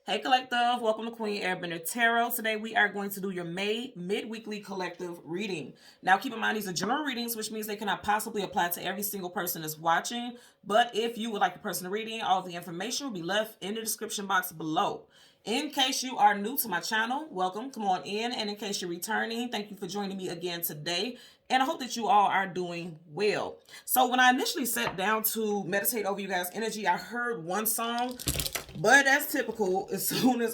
Hey Collective, welcome to Queen Airbender Tarot. Today we are going to do your May mid-weekly collective reading. Now keep in mind these are general readings, which means they cannot possibly apply to every single person that's watching. But if you would like a personal reading, all of the information will be left in the description box below. In case you are new to my channel, welcome, come on in. And in case you're returning, thank you for joining me again today. And I hope that you all are doing well. So when I initially sat down to meditate over you guys' energy, I heard one song. But as typical, as soon as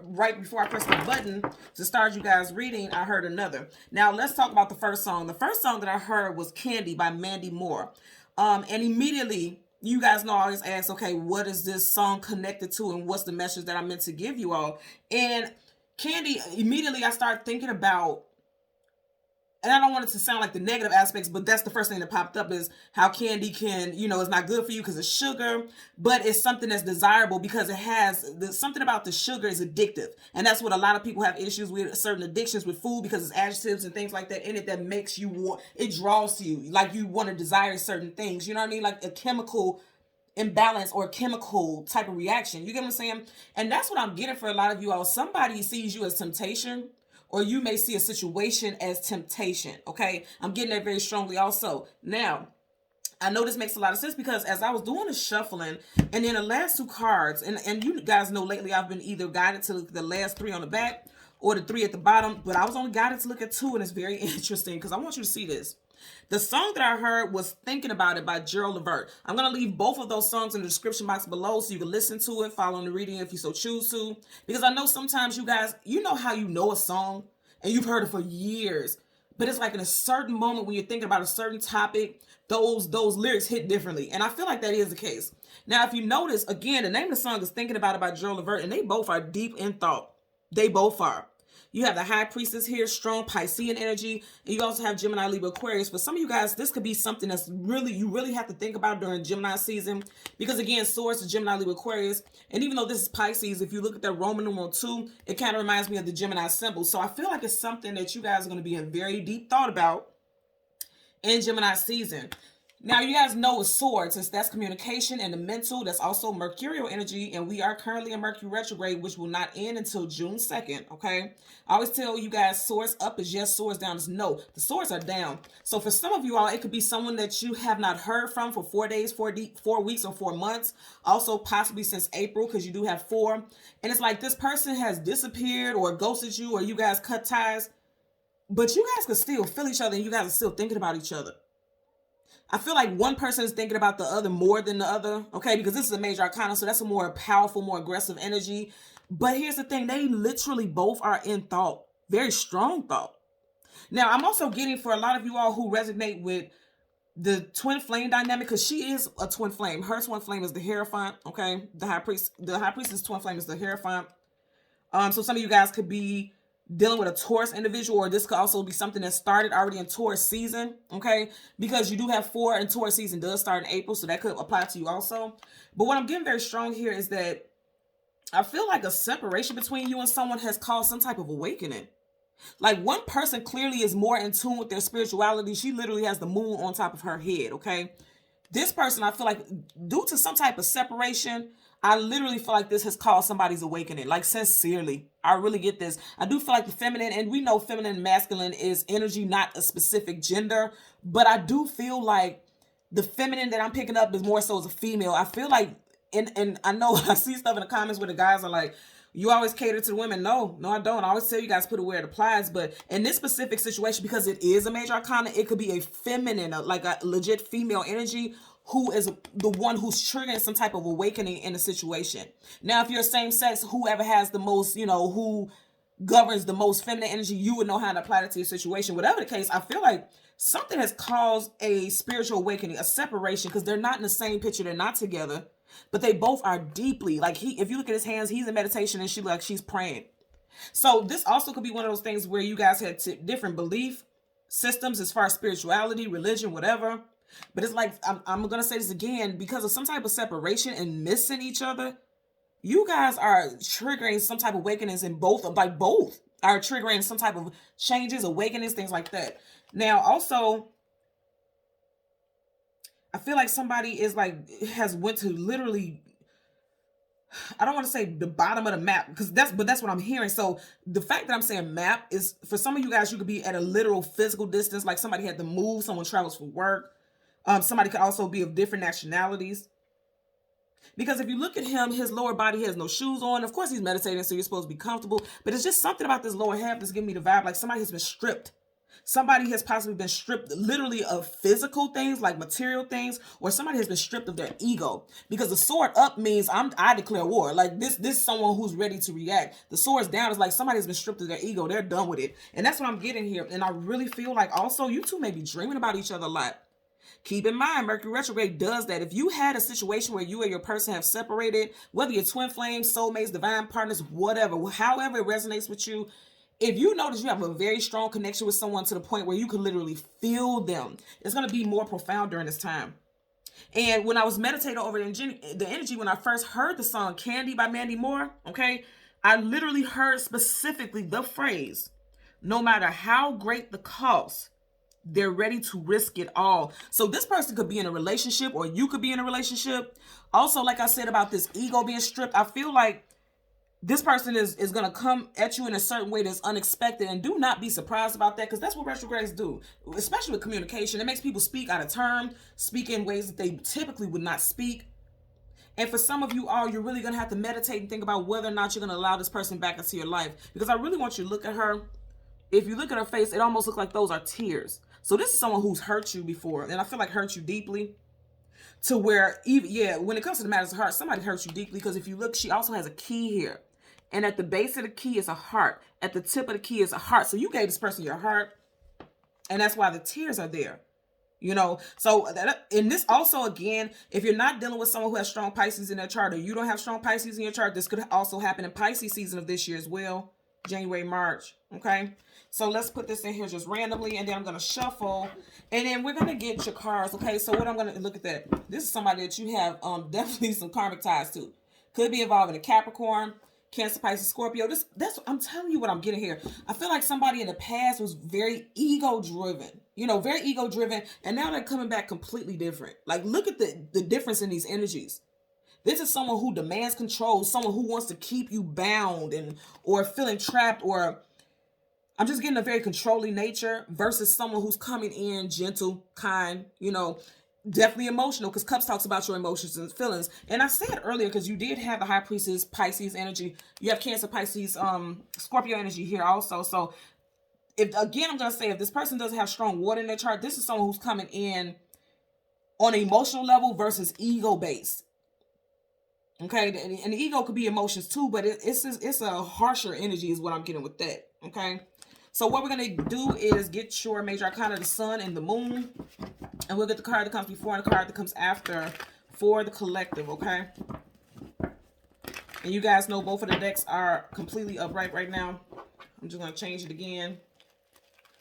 right before I pressed the button to start you guys reading, I heard another. Now let's talk about the first song. The first song that I heard was Candy by Mandy Moore. And immediately, you guys know I always ask, okay, what is this song connected to and what's the message that I meant to give you all? And Candy, immediately I started thinking about, and I don't want it to sound like the negative aspects, but that's the first thing that popped up is how candy can, it's not good for you because it's sugar, but it's something that's desirable because it has something about the sugar is addictive. And that's what a lot of people have issues with, certain addictions with food, because it's additives and things like that in it that makes you want, it draws to you, like you want to desire certain things, you know what I mean? Like a chemical imbalance or chemical type of reaction. You get what I'm saying? And that's what I'm getting for a lot of you all. Somebody sees you as temptation, or you may see a situation as temptation. Okay, I'm getting that very strongly also. Now, I know this makes a lot of sense because as I was doing the shuffling, and then the last two cards, and you guys know lately I've been either guided to the last three on the back or the three at the bottom, but I was only guided to look at two, and it's very interesting because I want you to see this. The song that I heard was Thinking About It by Gerald Levert. I'm going to leave both of those songs in the description box below so you can listen to it, follow the reading if you so choose to. Because I know sometimes you guys, you know how you know a song and you've heard it for years, but it's like in a certain moment when you're thinking about a certain topic, those lyrics hit differently. And I feel like that is the case. Now, if you notice, again, the name of the song is Thinking About It by Gerald Levert, and they both are deep in thought. They both are. You have the High Priestess here, strong Piscean energy. And you also have Gemini, Libra, Aquarius. For some of you guys, this could be something that's you really have to think about during Gemini season. Because again, Source is Gemini, Libra, Aquarius. And even though this is Pisces, if you look at that Roman numeral 2, it kind of reminds me of the Gemini symbol. So I feel like it's something that you guys are going to be in very deep thought about in Gemini season. Now, you guys know with swords, since that's communication and the mental, that's also mercurial energy, and we are currently in Mercury retrograde, which will not end until June 2nd, okay? I always tell you guys, swords up is yes, swords down is no. The swords are down. So for some of you all, it could be someone that you have not heard from for 4 days, 4 weeks, or 4 months. Also, possibly since April, because you do have 4. And it's like this person has disappeared or ghosted you, or you guys cut ties, but you guys can still feel each other, and you guys are still thinking about each other. I feel like one person is thinking about the other more than the other, okay? Because this is a major arcana, so that's a more powerful, more aggressive energy. But here's the thing. They literally both are in thought. Very strong thought. Now, I'm also getting for a lot of you all who resonate with the twin flame dynamic, because she is a twin flame. Her twin flame is the Hierophant, okay? The High Priestess twin flame is the Hierophant. So some of you guys could be dealing with a Taurus individual, or this could also be something that started already in Taurus season, okay? Because you do have 4, and Taurus season does start in April, so that could apply to you also. But what I'm getting very strong here is that I feel like a separation between you and someone has caused some type of awakening. Like one person clearly is more in tune with their spirituality. She literally has the moon on top of her head, okay? This person, I feel like, due to some type of separation, I literally feel like this has caused somebody's awakening. Like, sincerely, I really get this. I do feel like the feminine, and we know feminine and masculine is energy, not a specific gender. But I do feel like the feminine that I'm picking up is more so as a female. I feel like, and I know I see stuff in the comments where the guys are like, you always cater to the women. No, I don't. I always tell you guys put it where it applies. But in this specific situation, because it is a major arcana, it could be a feminine, like a legit female energy, who is the one who's triggering some type of awakening in the situation. Now, if you're same sex, whoever has the most, who governs the most feminine energy, you would know how to apply that to your situation. Whatever the case, I feel like something has caused a spiritual awakening, a separation, because they're not in the same picture. They're not together, but they both are deeply, like if you look at his hands, he's in meditation and she's praying. So this also could be one of those things where you guys had different belief systems as far as spirituality, religion, whatever. But it's like, I'm going to say this again, because of some type of separation and missing each other, you guys are triggering some type of awakenings in both are triggering some type of changes, awakenings, things like that. Now, also, I feel like somebody is like, has went to literally I don't want to say the bottom of the map, because that's what I'm hearing. So the fact that I'm saying map is, for some of you guys, you could be at a literal physical distance, like somebody had to move, someone travels for work. Somebody could also be of different nationalities. Because if you look at him, his lower body has no shoes on. Of course, he's meditating, so you're supposed to be comfortable. But it's just something about this lower half that's giving me the vibe like somebody has been stripped. Somebody has possibly been stripped literally of physical things, like material things, or somebody has been stripped of their ego. Because the sword up means I declare war. Like this is someone who's ready to react. The sword's down is like somebody has been stripped of their ego. They're done with it. And that's what I'm getting here. And I really feel like also you two may be dreaming about each other a lot. Keep in mind, Mercury retrograde does that. If you had a situation where you and your person have separated, whether you're twin flames, soulmates, divine partners, whatever, however it resonates with you, if you notice you have a very strong connection with someone to the point where you can literally feel them, it's going to be more profound during this time. And when I was meditating over the energy, when I first heard the song Candy by Mandy Moore, okay, I literally heard specifically the phrase, no matter how great the cost, they're ready to risk it all. So this person could be in a relationship, or you could be in a relationship. Also, like I said about this ego being stripped, I feel like this person is going to come at you in a certain way that's unexpected, and do not be surprised about that, because that's what retrogrades do, especially with communication. It makes people speak out of turn, speak in ways that they typically would not speak. And for some of you all, you're really going to have to meditate and think about whether or not you're going to allow this person back into your life, because I really want you to look at her. If you look at her face, it almost looks like those are tears. So this is someone who's hurt you before, and I feel like hurt you deeply, to where, even, when it comes to the matters of heart, somebody hurts you deeply, because if you look, she also has a key here. And at the base of the key is a heart. At the tip of the key is a heart. So you gave this person your heart, and that's why the tears are there. You know, so in this also, again, if you're not dealing with someone who has strong Pisces in their chart, or you don't have strong Pisces in your chart, this could also happen in Pisces season of this year as well. January, March. Okay. So let's put this in here just randomly, and then I'm going to shuffle, and then we're going to get your cards. Okay. So what I'm going to look at that. This is somebody that you have definitely some karmic ties to. Could be involving a Capricorn, Cancer, Pisces, Scorpio. That's I'm telling you what I'm getting here. I feel like somebody in the past was very ego driven, very ego driven. And now they're coming back completely different. Like, look at the difference in these energies. This is someone who demands control, someone who wants to keep you bound or feeling trapped, or I'm just getting a very controlling nature, versus someone who's coming in gentle, kind, definitely emotional, because Cups talks about your emotions and feelings. And I said earlier, because you did have the High Priestess Pisces energy. You have Cancer, Pisces, Scorpio energy here also. So I'm going to say, if this person doesn't have strong water in their chart, this is someone who's coming in on an emotional level versus ego based. Okay. And the ego could be emotions too, but it's a harsher energy is what I'm getting with that. Okay. So what we're going to do is get your major arcana, the sun and the moon. And we'll get the card that comes before and the card that comes after for the collective, okay? And you guys know both of the decks are completely upright right now. I'm just going to change it again,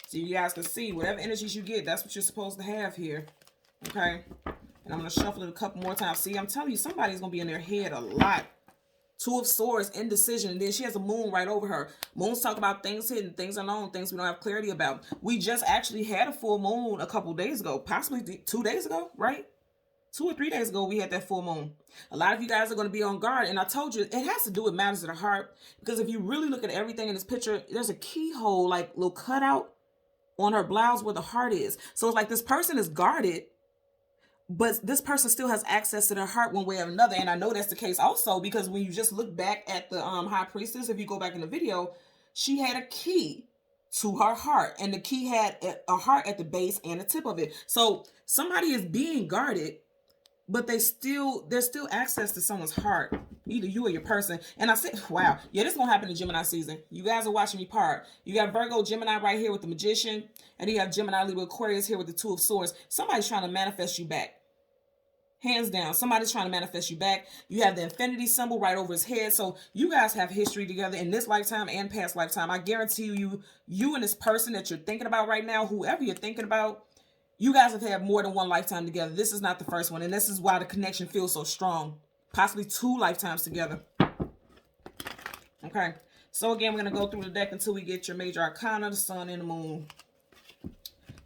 so you guys can see whatever energies you get, that's what you're supposed to have here, okay? And I'm going to shuffle it a couple more times. See, I'm telling you, somebody's going to be in their head a lot. Two of Swords, indecision, and then she has a moon right over her. Moons talk about things hidden, things unknown, things we don't have clarity about. We just actually had a full moon a couple days ago, possibly 2 days ago, right? 2 or 3 days ago, we had that full moon. A lot of you guys are going to be on guard, and I told you, it has to do with matters of the heart, because if you really look at everything in this picture, there's a keyhole, like little cutout on her blouse where the heart is. So it's like this person is guarded, but this person still has access to their heart one way or another. And I know that's the case also, because when you just look back at the High Priestess, if you go back in the video, she had a key to her heart, and the key had a heart at the base and the tip of it. So somebody is being guarded, but there's still access to someone's heart, either you or your person. And I said, wow, yeah, this is going to happen in Gemini season. You guys are watching me part. You got Virgo, Gemini right here with the Magician, and you have Gemini, Libra, Aquarius here with the Two of Swords. Somebody's trying to manifest you back. Hands down, somebody's trying to manifest you back. You have the infinity symbol right over his head. So you guys have history together in this lifetime and past lifetime. I guarantee you and this person that you're thinking about right now, whoever you're thinking about, you guys have had more than one lifetime together. This is not the first one. And this is why the connection feels so strong. Possibly 2 lifetimes together. Okay. So again, we're going to go through the deck until we get your major arcana, the sun and the moon.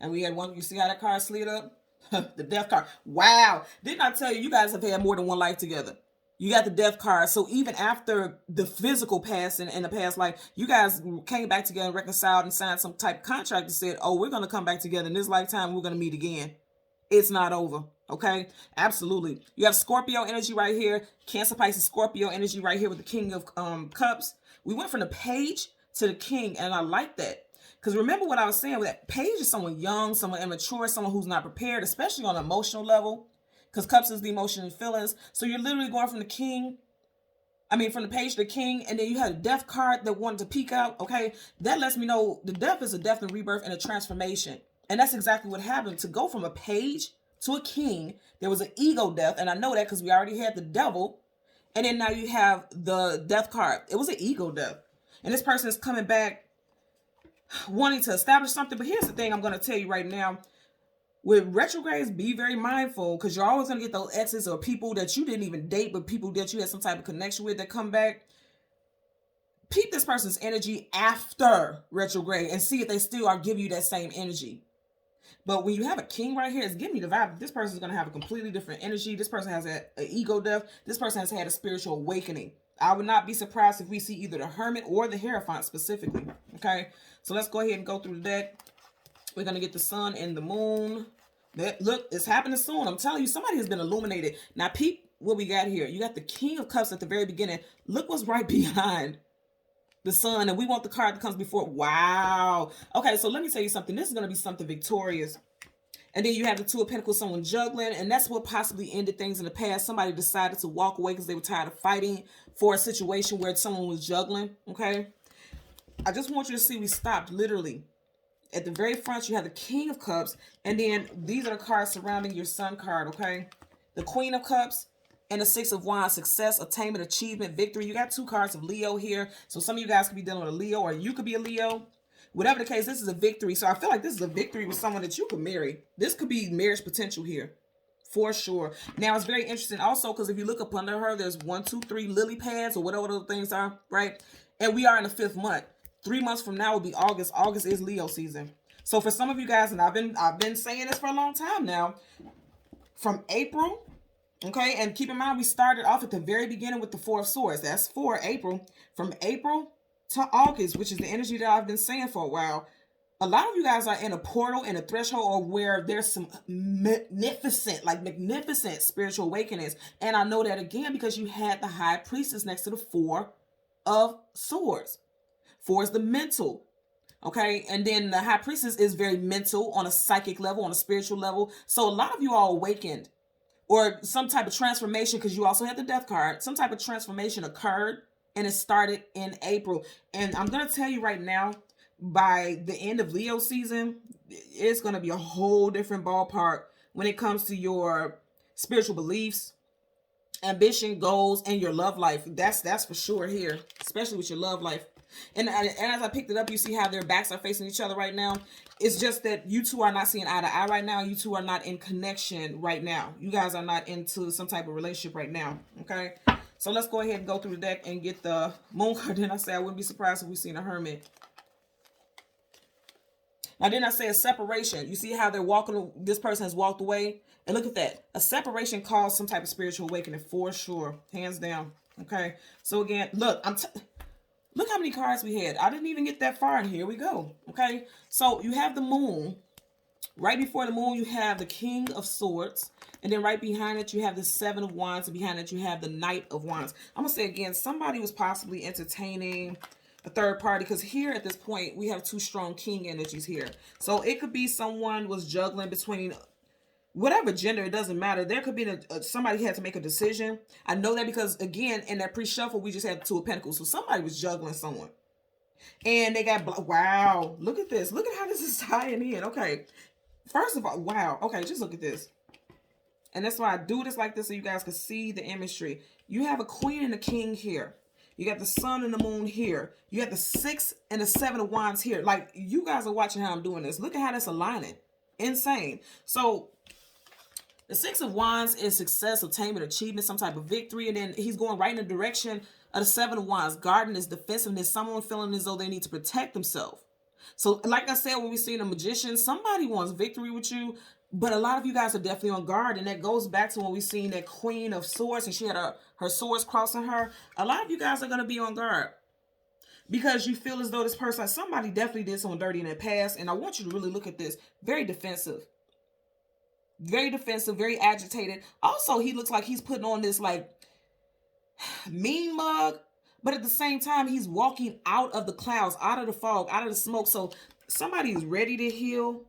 And we had one. You see how that card slid up? The death card. Wow. Didn't I tell you, you guys have had more than one life together? You got the death card. So even after the physical passing in the past life, you guys came back together and reconciled and signed some type of contract that said, oh, we're going to come back together in this lifetime. We're going to meet again. It's not over. Okay. Absolutely. You have Scorpio energy right here. Cancer, Pisces, Scorpio energy right here with the King of Cups. We went from the Page to the King, and I like that. Because remember what I was saying, that Page is someone young, someone immature, someone who's not prepared, especially on an emotional level. Because Cups is the emotion and feelings. So you're literally going from the from the Page to the King, and then you had a death card that wanted to peek out. Okay. That lets me know the death is a death and rebirth and a transformation. And that's exactly what happened. To go from a Page to a King, there was an ego death. And I know that because we already had the Devil. And then now you have the death card. It was an ego death. And this person is coming back wanting to establish something. But here's the thing I'm going to tell you right now. With retrogrades, be very mindful, because you're always going to get those exes or people that you didn't even date, but people that you had some type of connection with that come back. Peep this person's energy after retrograde and see if they still are giving you that same energy. But when you have a King right here, it's giving me the vibe that this person is going to have a completely different energy. This person has an ego death. This person has had a spiritual awakening. I would not be surprised if we see either the Hermit or the Hierophant specifically. Okay, so let's go ahead and go through the deck. We're going to get the Sun and the Moon. Look, it's happening soon. I'm telling you, somebody has been illuminated. Now, peep what we got here. You got the King of Cups at the very beginning. Look what's right behind the Sun. And we want the card that comes before. Wow. Okay, so let me tell you something. This is going to be something victorious. And then you have the Two of Pentacles, someone juggling. And that's what possibly ended things in the past. Somebody decided to walk away because they were tired of fighting for a situation where someone was juggling. Okay. I just want you to see we stopped literally. At the very front, you have the King of Cups. And then these are the cards surrounding your Sun card, okay? The Queen of Cups and the Six of Wands. Success, attainment, achievement, victory. You got two cards of Leo here. So some of you guys could be dealing with a Leo, or you could be a Leo. Whatever the case, this is a victory. So I feel like this is a victory with someone that you could marry. This could be marriage potential here. For sure. Now, it's very interesting also because if you look up under her, there's 1, 2, 3 lily pads or whatever those things are, right? And we are in the 5th month. 3 months from now will be August. August is Leo season. So for some of you guys, and I've been saying this for a long time now, from April, okay, and keep in mind we started off at the very beginning with the Four of Swords. That's for April. From April to August, which is the energy that I've been saying for a while, a lot of you guys are in a portal, in a threshold, or where there's some magnificent spiritual awakenings. And I know that again because you had the High Priestess next to the Four of Swords. 4 is the mental, okay? And then the High Priestess is very mental on a psychic level, on a spiritual level. So a lot of you are awakened, or some type of transformation, because you also had the Death card. Some type of transformation occurred, and it started in April. And I'm going to tell you right now, by the end of Leo season, it's going to be a whole different ballpark when it comes to your spiritual beliefs, ambition, goals, and your love life. That's for sure here, especially with your love life. And as I picked it up, you see how their backs are facing each other right now. It's just that you two are not seeing eye to eye right now. You two are not in connection right now. You guys are not into some type of relationship right now. Okay. So let's go ahead and go through the deck and get the Moon card. Then I say I wouldn't be surprised if we seen a Hermit. Now then I say a separation. You see how they're walking. This person has walked away. And look at that. A separation caused some type of spiritual awakening for sure. Hands down. Okay. So again, look, look how many cards we had. I didn't even get that far, and here we go. Okay, so you have the Moon. Right before the Moon, you have the King of Swords. And then right behind it, you have the Seven of Wands. And behind it, you have the Knight of Wands. I'm going to say again, somebody was possibly entertaining a third party. Because here at this point, we have 2 strong King energies here. So it could be someone was juggling between whatever gender, it doesn't matter. There could be somebody had to make a decision. I know that because, again, in that pre-shuffle, we just had the Two of Pentacles. So somebody was juggling someone. And they got, wow, look at this. Look at how this is tying in. Okay. First of all, wow. Okay, just look at this. And that's why I do this like this so you guys can see the imagery. You have a Queen and a King here. You got the Sun and the Moon here. You got the 6 and the 7 of Wands here. Like, you guys are watching how I'm doing this. Look at how that's aligning. Insane. So the 6 of Wands is success, attainment, achievement, some type of victory. And then he's going right in the direction of the 7 of Wands. Guarding is defensiveness. Someone feeling as though they need to protect themselves. So like I said, when we see the Magician, somebody wants victory with you. But a lot of you guys are definitely on guard, and that goes back to when we seen that Queen of Swords, and she had her swords crossing her. A lot of you guys are going to be on guard because you feel as though this person, somebody definitely did someone dirty in the past, and I want you to really look at this. Very defensive, very agitated. Also, he looks like he's putting on this like mean mug, but at the same time, he's walking out of the clouds, out of the fog, out of the smoke. So somebody is ready to heal,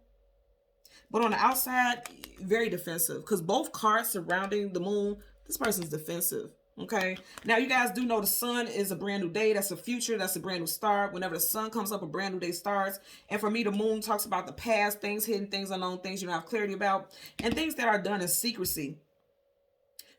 but on the outside, very defensive, because both cards surrounding the moon, this person's defensive. Okay, now you guys do know the sun is a brand new day. That's a future. That's a brand new start. Whenever the sun comes up, a brand new day starts. And for me, the moon talks about the past, things hidden, things unknown, things you don't have clarity about, and things that are done in secrecy.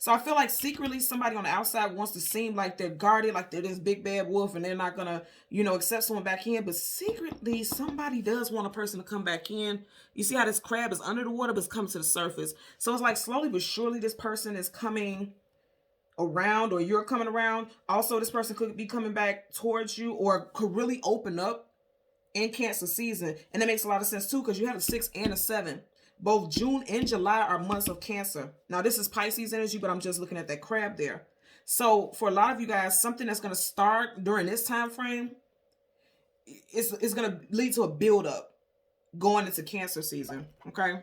So I feel like secretly somebody on the outside wants to seem like they're guarded, like they're this big bad wolf and they're not going to, you know, accept someone back in. But secretly somebody does want a person to come back in. You see how this crab is under the water but it's coming to the surface. So it's like slowly but surely this person is coming around, or you're coming around. Also, this person could be coming back towards you, or could really open up in Cancer season. And that makes a lot of sense too, because you have a 6 and a 7. Both June and July are months of Cancer. Now, this is Pisces energy, but I'm just looking at that crab there. So for a lot of you guys, something that's going to start during this time frame is going to lead to a build-up going into Cancer season, okay?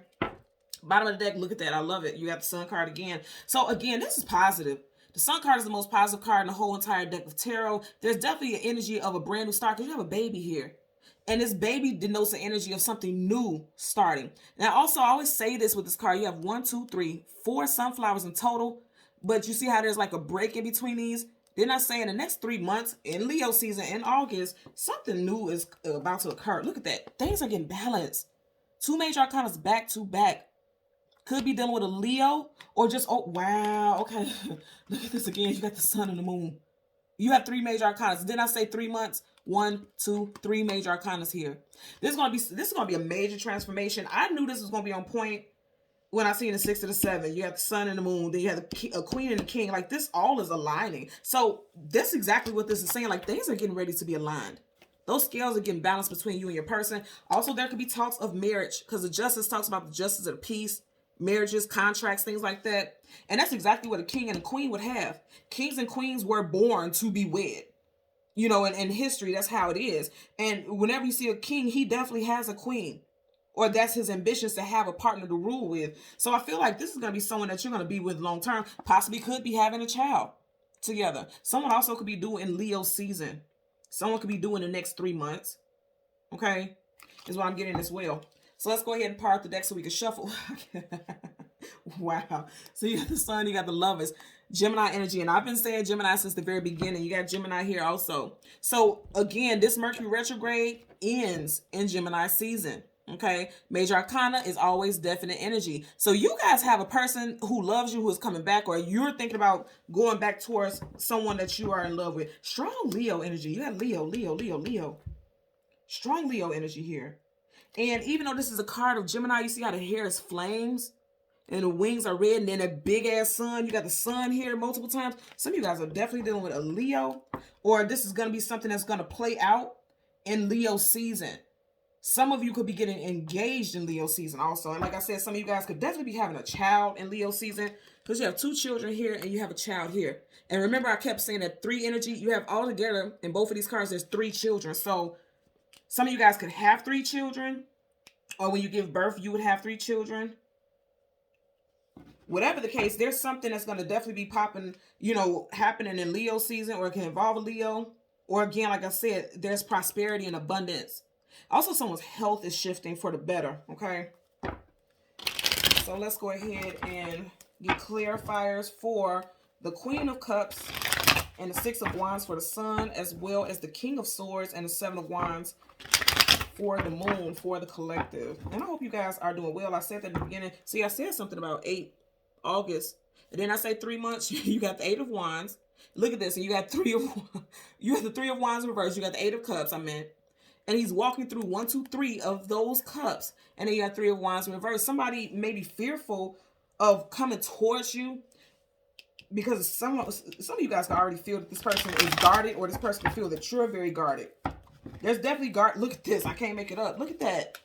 Bottom of the deck, look at that. I love it. You got the Sun card again. So again, this is positive. The Sun card is the most positive card in the whole entire deck of tarot. There's definitely an energy of a brand new start, because you have a baby here. And this baby denotes the energy of something new starting. Now, also, I always say this with this card. You have 1, 2, 3, 4 sunflowers in total. But you see how there's like a break in between these? They're not saying the next 3 months in Leo season in August, something new is about to occur. Look at that. Things are getting balanced. 2 major arcanas back to back. Could be dealing with a Leo or just, oh, wow. Okay. Look at this again. You got the sun and the moon. You have 3 major arcanas. Didn't I say 3 months? 1, 2, 3 major arcanas here. This is gonna be a major transformation. I knew this was gonna be on point when I seen the 6 to the 7. You have the sun and the moon. Then you have a queen and a king. Like, this all is aligning. So that's exactly what this is saying. Like, things are getting ready to be aligned. Those scales are getting balanced between you and your person. Also, there could be talks of marriage, because the justice talks about the justice of the peace, marriages, contracts, things like that. And that's exactly what a king and a queen would have. Kings and queens were born to be wed. You know, in history, that's how it is. And whenever you see a king, he definitely has a queen. Or that's his ambitions, to have a partner to rule with. So I feel like this is going to be someone that you're going to be with long term. Possibly could be having a child together. Someone also could be due in Leo season. Someone could be due in the next 3 months. Okay? Is what I'm getting as well. So let's go ahead and part the deck so we can shuffle. Wow. So you got the sun, you got the lovers. Gemini energy, and I've been saying Gemini since the very beginning. You got Gemini here also. So again, this Mercury retrograde ends in Gemini season. Okay, major arcana is always definite energy. So you guys have a person who loves you, who is coming back, or you're thinking about going back towards someone that you are in love with. Strong Leo energy. You got Leo. Strong Leo energy here. And even though this is a card of Gemini, you see how the hair is flames and the wings are red, and then a big ass sun. You got the sun here multiple times. Some of you guys are definitely dealing with a Leo, or this is going to be something that's going to play out in Leo season. Some of you could be getting engaged in Leo season also. And like I said, some of you guys could definitely be having a child in Leo season, because you have 2 children here and you have a child here. And remember, I kept saying that 3 energy, you have all together in both of these cards, there's 3 children. So some of you guys could have 3 children, or when you give birth, you would have 3 children. Whatever the case, there's something that's going to definitely be popping, you know, happening in Leo season, or it can involve a Leo. Or again, like I said, there's prosperity and abundance. Also, someone's health is shifting for the better, okay? So let's go ahead and get clarifiers for the Queen of Cups and the 6 of Wands for the Sun, as well as the King of Swords and the 7 of Wands for the Moon, for the collective. And I hope you guys are doing well. I said that at the beginning. See, I said something about 8 August. And then I say 3 months. You got the 8 of Wands. Look at this. And you got the 3 of Wands in reverse. You got the 8 of Cups, I meant. And he's walking through 1, 2, 3 of those cups. And then you got 3 of Wands in reverse. Somebody may be fearful of coming towards you, because some of you guys can already feel that this person is guarded, or this person can feel that you're very guarded. There's definitely guard. Look at this. I can't make it up. Look at that.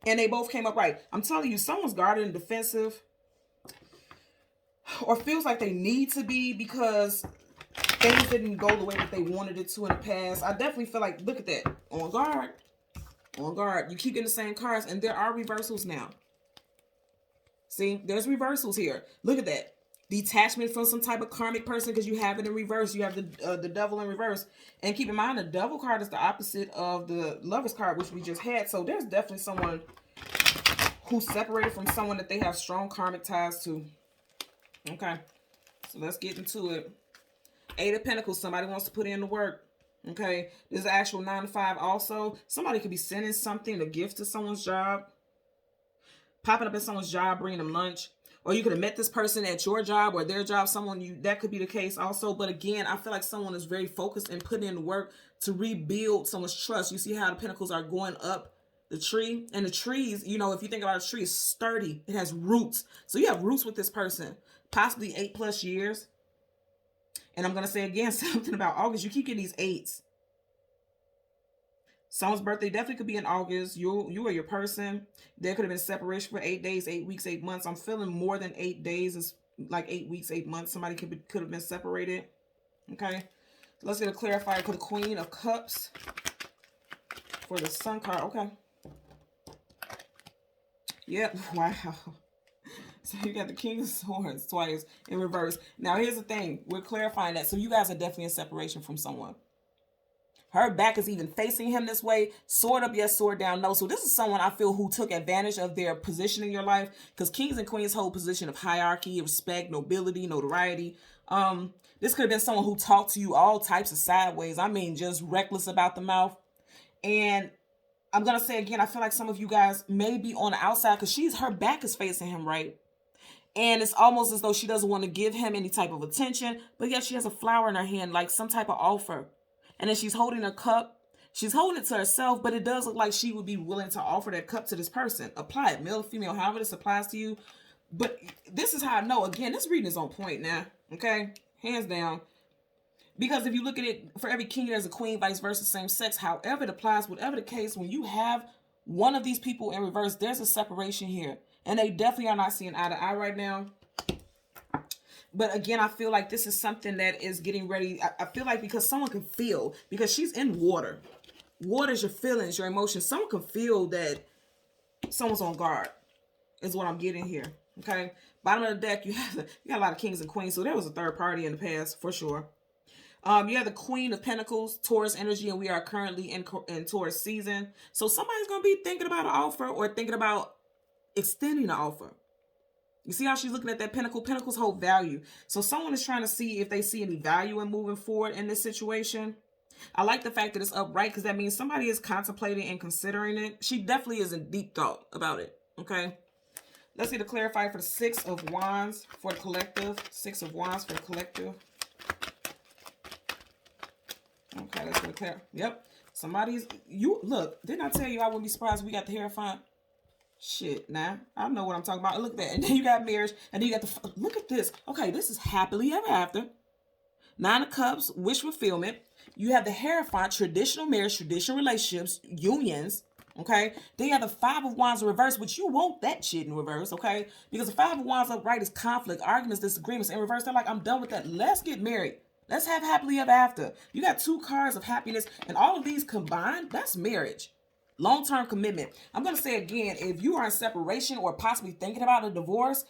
And they both came up right. I'm telling you, someone's guarded and defensive, or feels like they need to be because things didn't go the way that they wanted it to in the past. I definitely feel like, look at that. On guard. On guard. You keep getting the same cards, and there are reversals now. See, there's reversals here. Look at that. Detachment from some type of karmic person because you have it in reverse. You have the devil in reverse. And keep in mind, the devil card is the opposite of the lover's card, which we just had. So there's definitely someone who's separated from someone that they have strong karmic ties to. Okay. So let's get into it. Eight of Pentacles. Somebody wants to put in the work. Okay. This is actual 9 to 5 also. Somebody could be sending something, a gift to someone's job. Popping up at someone's job, bringing them lunch. Or you could have met this person at your job or their job, that could be the case also. But again, I feel like someone is very focused and putting in the work to rebuild someone's trust. You see how the pentacles are going up the tree? And the trees, you know, if you think about a tree, it's sturdy. It has roots. So you have roots with this person, possibly 8+ years. And I'm going to say again, something about August. You keep getting these 8s. Someone's birthday definitely could be in August. You or your person. There could have been separation for 8 days, 8 weeks, 8 months. I'm feeling more than 8 days. It's like 8 weeks, 8 months. Somebody could have been separated. Okay. So let's get a clarifier for the Queen of Cups. For the Sun card. Okay. Yep. Wow. So you got the King of Swords twice in reverse. Now here's the thing. We're clarifying that. So you guys are definitely in separation from someone. Her back is even facing him this way. Sword up, yes. Sword down, no. So this is someone I feel who took advantage of their position in your life. Because kings and queens hold position of hierarchy, respect, nobility, notoriety. This could have been someone who talked to you all types of sideways. I mean, just reckless about the mouth. And I'm going to say again, I feel like some of you guys may be on the outside because her back is facing him, right? And it's almost as though she doesn't want to give him any type of attention. But yet she has a flower in her hand, like some type of offer. And then she's holding a cup. She's holding it to herself, but it does look like she would be willing to offer that cup to this person. Apply it, male or female, however this applies to you. But this is how I know. Again, this reading is on point now. Okay? Hands down. Because if you look at it, for every king, there's a queen, vice versa, same sex. However it applies, whatever the case, when you have one of these people in reverse, there's a separation here. And they definitely are not seeing eye to eye right now. But again, I feel like this is something that is getting ready. I feel like because someone can feel, because she's in water. Water is your feelings, your emotions. Someone can feel that someone's on guard, is what I'm getting here. Okay. Bottom of the deck, you got a lot of kings and queens. So there was a third party in the past for sure. You have the Queen of Pentacles, Taurus energy, and we are currently in Taurus season. So somebody's going to be thinking about an offer or thinking about extending an offer. You see how she's looking at that pentacle? Pentacles hold value. So someone is trying to see if they see any value in moving forward in this situation. I like the fact that it's upright because that means somebody is contemplating and considering it. She definitely is in deep thought about it. Okay. Let's get a clarifier for the 6 of Wands for the collective. 6 of Wands for the collective. Okay, let's get a clear. Yep. Look, didn't I tell you I wouldn't be surprised if we got the Hierophant? Shit, nah. I know what I'm talking about. Look at that. And then you got marriage. And then you got look at this. Okay, this is happily ever after. 9 of Cups, wish fulfillment. You have the Hierophant, traditional marriage, traditional relationships, unions. Okay. Then you have the 5 of Wands in reverse, which you want that shit in reverse. Okay. Because the 5 of Wands upright is conflict, arguments, disagreements. In reverse, they're like, I'm done with that. Let's get married. Let's have happily ever after. You got 2 cards of happiness. And all of these combined, that's marriage. Long-term commitment. I'm going to say again, if you are in separation or possibly thinking about a divorce,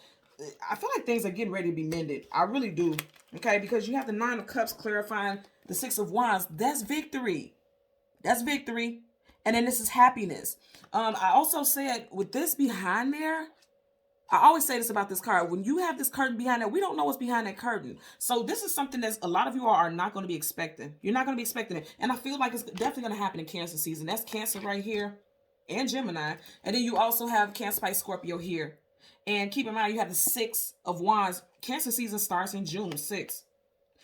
I feel like things are getting ready to be mended. I really do. Okay, because you have the 9 of Cups clarifying the 6 of Wands. That's victory. That's victory. And then this is happiness. I also said with this behind there, I always say this about this card. When you have this curtain behind there, we don't know what's behind that curtain. So this is something that a lot of you are not going to be expecting. You're not going to be expecting it. And I feel like it's definitely going to happen in Cancer season. That's Cancer right here and Gemini. And then you also have Cancer, Pisces, Scorpio here. And keep in mind, you have the 6 of Wands. Cancer season starts in June 6th.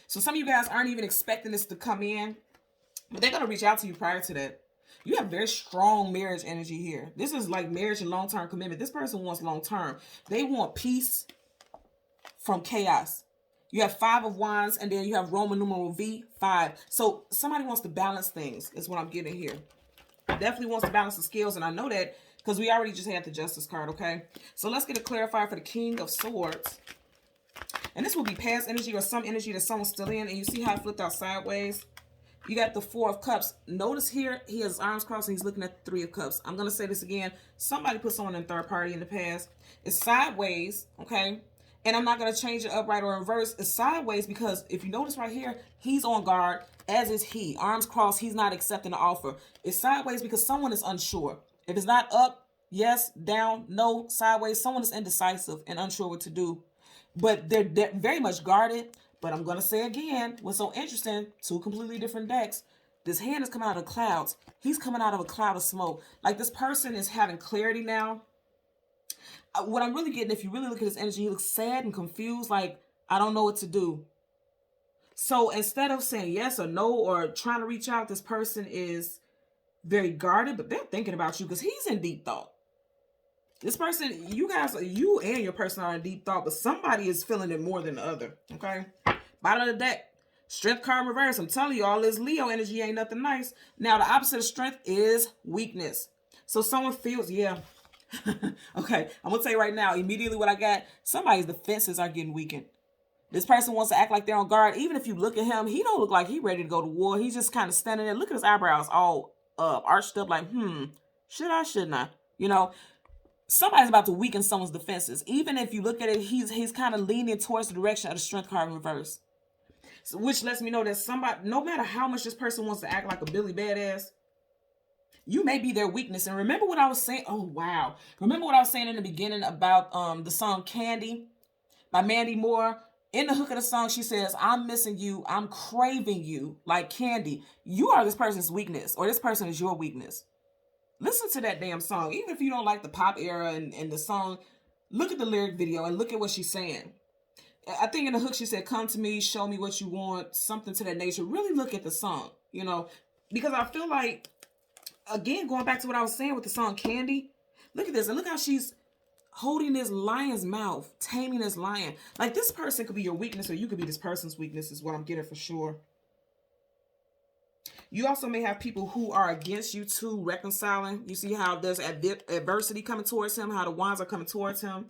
So some of you guys aren't even expecting this to come in. But they're going to reach out to you prior to that. You have very strong marriage energy here. This is like marriage and long-term commitment. This person wants long-term. They want peace from chaos. You have 5 of Wands, and then you have Roman numeral V, 5. So somebody wants to balance things, is what I'm getting here. Definitely wants to balance the scales, and I know that because we already just had the Justice card, okay? So let's get a clarifier for the King of Swords. And this will be past energy or some energy that someone's still in. And you see how I flipped out sideways? You got the Four of Cups. Notice here, he has his arms crossed and he's looking at the Three of Cups. I'm going to say this again. Somebody put someone in third party in the past. It's sideways, okay? And I'm not going to change it upright or reverse. It's sideways because if you notice right here, he's on guard, as is he. Arms crossed, he's not accepting the offer. It's sideways because someone is unsure. If it's not up, yes, down, no, sideways, someone is indecisive and unsure what to do. But they're very much guarded. But I'm going to say again, what's so interesting, two completely different decks. This hand is coming out of clouds. He's coming out of a cloud of smoke. Like this person is having clarity now. What I'm really getting, if you really look at his energy, he looks sad and confused. Like, I don't know what to do. So instead of saying yes or no or trying to reach out, this person is very guarded. But they're thinking about you because he's in deep thought. This person, you guys, you and your person are in deep thought, but somebody is feeling it more than the other, okay? Bottom of the deck, Strength card reverse. I'm telling you, all this Leo energy ain't nothing nice. Now, the opposite of strength is weakness. So someone feels, yeah. Okay, I'm going to tell you right now, immediately what I got, somebody's defenses are getting weakened. This person wants to act like they're on guard. Even if you look at him, he don't look like he's ready to go to war. He's just kind of standing there. Look at his eyebrows all arched up like, should I, shouldn't I? You know, somebody's about to weaken someone's defenses. Even if you look at it, he's kind of leaning towards the direction of the strength card in reverse. So, which lets me know that somebody, no matter how much this person wants to act like a Billy Badass, you may be their weakness. And remember what I was saying? Oh, wow. Remember what I was saying in the beginning about the song Candy by Mandy Moore? In the hook of the song, she says, I'm missing you. I'm craving you like candy. You are this person's weakness, or this person is your weakness. Listen to that damn song. Even if you don't like the pop era and the song, look at the lyric video and look at what she's saying. I think in the hook she said, come to me, show me what you want, something to that nature. Really look at the song, you know, because I feel like, again, going back to what I was saying with the song Candy, look at this. And look how she's holding this lion's mouth, taming this lion. Like, this person could be your weakness, or you could be this person's weakness is what I'm getting for sure. You also may have people who are against you too, reconciling. You see how there's adversity coming towards him, how the wands are coming towards him.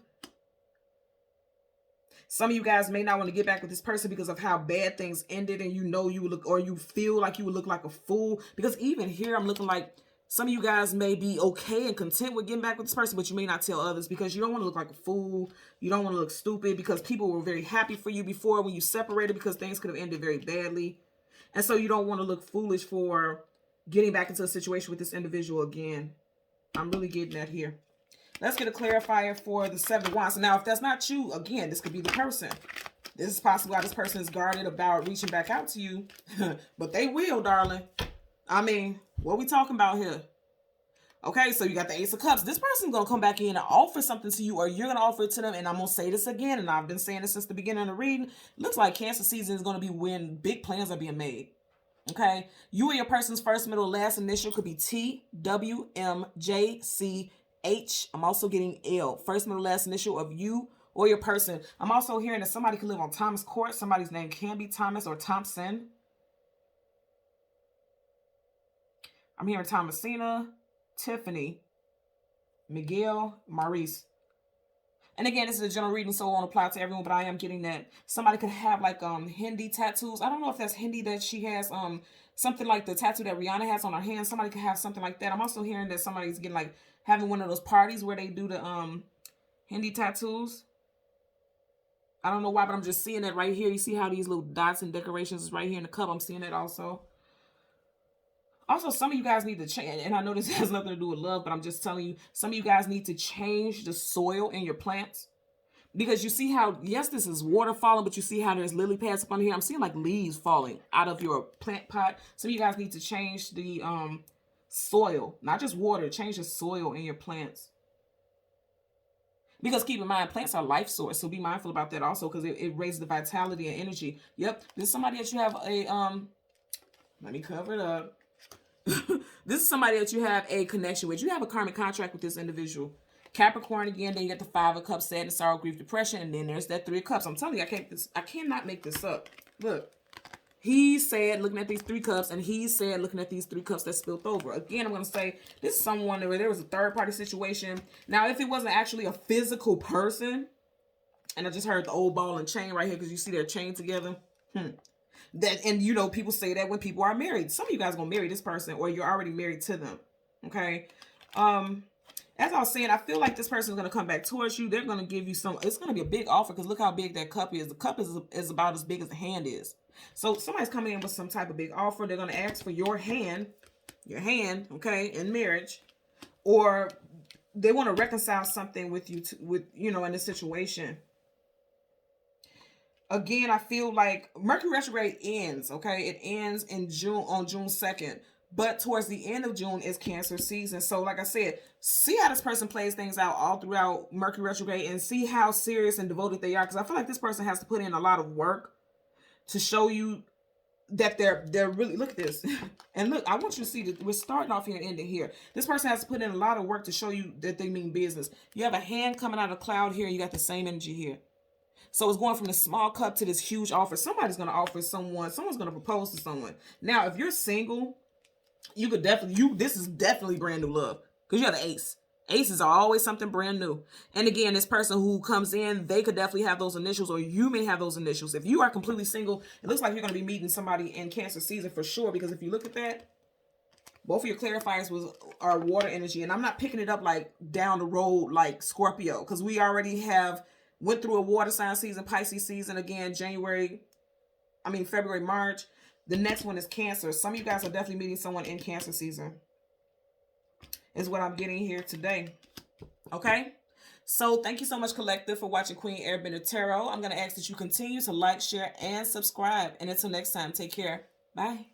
Some of you guys may not want to get back with this person because of how bad things ended, and you know you would look, or you feel like you would look like a fool. Because even here, I'm looking like some of you guys may be okay and content with getting back with this person, but you may not tell others because you don't want to look like a fool. You don't want to look stupid because people were very happy for you before when you separated, because things could have ended very badly. And so you don't want to look foolish for getting back into a situation with this individual again. I'm really getting that here. Let's get a clarifier for the Seven of Wands. Now, if that's not you, again, this could be the person. This is possibly why this person is guarded about reaching back out to you. But they will, darling. I mean, what are we talking about here? Okay, so you got the Ace of Cups. This person's going to come back in and offer something to you, or you're going to offer it to them. And I'm going to say this again, and I've been saying this since the beginning of the reading. Looks like Cancer season is going to be when big plans are being made. Okay, you and your person's first, middle, last initial could be T, W, M, J, C, H. I'm also getting L. First, middle, last initial of you or your person. I'm also hearing that somebody could live on Thomas Court. Somebody's name can be Thomas or Thompson. I'm hearing Thomasina, Tiffany, Miguel, Maurice. And again, this is a general reading, so it won't apply to everyone, but I am getting that somebody could have like Hindi tattoos. I don't know if that's Hindi that she has, something like the tattoo that Rihanna has on her hand. Somebody could have something like that. I'm also hearing that somebody's getting like having one of those parties where they do the Hindi tattoos. I don't know why, but I'm just seeing that right here. You see how these little dots and decorations is right here in the cup. I'm seeing that also. Also, some of you guys need to change, and I know this has nothing to do with love, but I'm just telling you, some of you guys need to change the soil in your plants. Because you see how, yes, this is water falling, but you see how there's lily pads up on here. I'm seeing like leaves falling out of your plant pot. Some of you guys need to change the soil, not just water, change the soil in your plants. Because keep in mind, plants are life source, so be mindful about that also, because it raises the vitality and energy. Yep, this is somebody that you have a, let me cover it up. This is somebody that you have a connection with. You have a karmic contract with this individual. Capricorn again, then you get the Five of Cups, sadness, sorrow, grief, depression, and then there's that Three of Cups. I'm telling you, I cannot make this up. Look, He's sad looking at these 3 cups, and he's sad looking at these 3 cups that spilled over. Again, I'm going to say this is someone where there was a third-party situation. Now, if it wasn't actually a physical person, and I just heard the old ball and chain right here because you see they're chained together. That, and you know, people say that when people are married. Some of you guys are going to marry this person, or you're already married to them. Okay? As I was saying, I feel like this person is going to come back towards you. They're going to give you some, it's going to be a big offer because look how big that cup is. The cup is about as big as the hand is. So somebody's coming in with some type of big offer. They're going to ask for your hand, okay, in marriage. Or they want to reconcile something with you, in this situation. Again, I feel like Mercury retrograde ends, okay? It ends in June, on June 2nd. But towards the end of June is Cancer season. So like I said, see how this person plays things out all throughout Mercury retrograde and see how serious and devoted they are. Because I feel like this person has to put in a lot of work to show you that they're really, look at this. And look, I want you to see that we're starting off here and ending here. This person has to put in a lot of work to show you that they mean business. You have a hand coming out of the cloud here, and you got the same energy here. So it's going from the small cup to this huge offer. Somebody's going to offer someone's going to propose to someone. Now, if you're single, you could definitely, this is definitely brand new love because you have the ace. Aces are always something brand new. And again, this person who comes in, they could definitely have those initials, or you may have those initials. If you are completely single, it looks like you're going to be meeting somebody in Cancer season for sure, because if you look at that, both of your clarifiers are water energy. And I'm not picking it up like down the road like Scorpio, because we already went through a water sign season, Pisces season, again, February, March. The next one is Cancer. Some of you guys are definitely meeting someone in Cancer season, is what I'm getting here today. Okay? So thank you so much, Collective, for watching Queen Airbender Tarot. I'm going to ask that you continue to like, share, and subscribe. And until next time, take care. Bye.